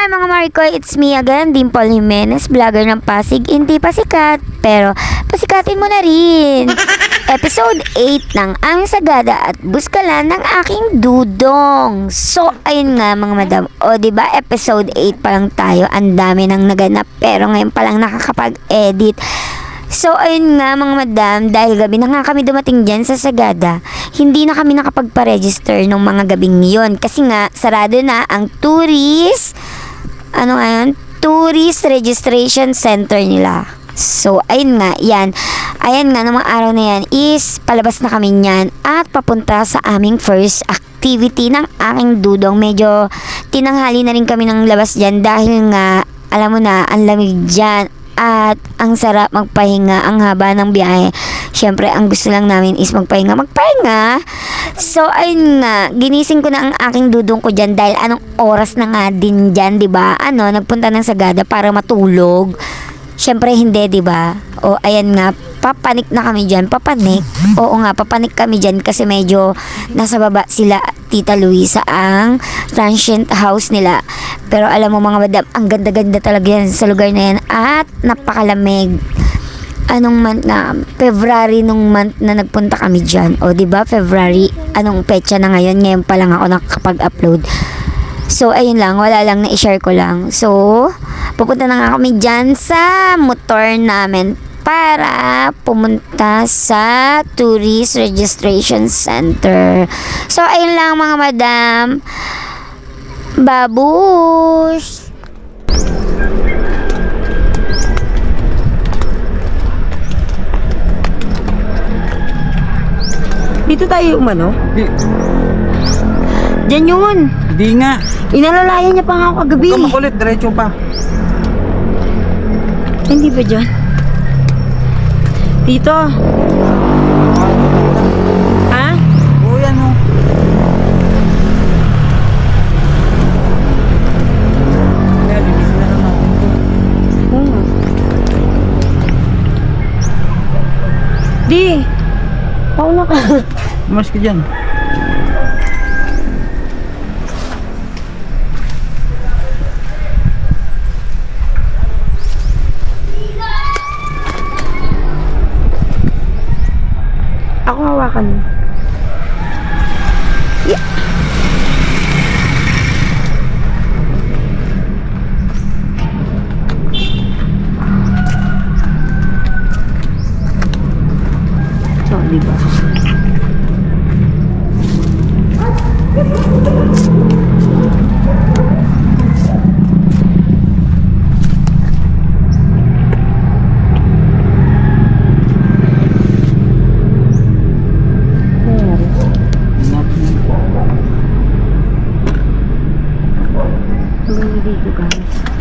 Hi mga Marikoy, it's me again, Dimple Jimenez, vlogger ng Pasig. Hindi pa sikat, pero pasikatin mo na rin. Episode 8 ng aming sagada at buskalan ng aking dudong. So, ayun nga mga madam. O, diba, episode 8 pa lang tayo. Ang dami nang naganap, pero ngayon pa lang nakakapag-edit. So, ayun nga mga madam, dahil gabi na nga kami dumating dyan sa Sagada, hindi na kami nakapagpa-register nung mga gabing yon. Kasi nga, sarado na ang tourist registration center nila. So, ayun nga, yan. Ayan nga, ng mga araw na yan is palabas na kami niyan at papunta sa aming first activity ng aking dudong. Medyo tinanghali na rin kami ng labas dyan dahil nga, alam mo na, ang lamig dyan. At ang sarap magpahinga, ang haba ng biyahe. Syempre, ang gusto lang namin is magpahinga. So, ayun nga, ginising ko na ang aking dudong ko dyan dahil anong oras na nga din dyan, diba? Nagpunta ng Sagada para matulog. Syempre, hindi, diba? O, ayan nga, papanik na kami dyan. Oo nga, papanik kami dyan kasi medyo nasa baba sila, Tita Luisa, ang transient house nila. Pero alam mo mga madam, ang ganda-ganda talaga yan sa lugar na yan at napakalamig. Anong month na? February nung month na nagpunta kami dyan. O diba, February, anong petsa na ngayon? Ngayon pa lang ako nakakapag-upload. So, ayun lang, wala lang, na-share ko lang. So, pupunta na nga kami dyan sa motor namin para pumunta sa Tourist Registration Center. So, ayun lang mga madam. Babush! Dito tayo umano? Di, Diyan yun. di nga. Inalalayan niya pa nga ako kagabi. Huwag ka makulit, diretso pa. Hindi ba dyan? Dito. Ha? Oo, yan o. Kaya, linisin na lang natin ito. Di. Pauna ka. Umas ka dyan. Ako hawakan mo. Yeah. So, diba? Hanggang dito guys.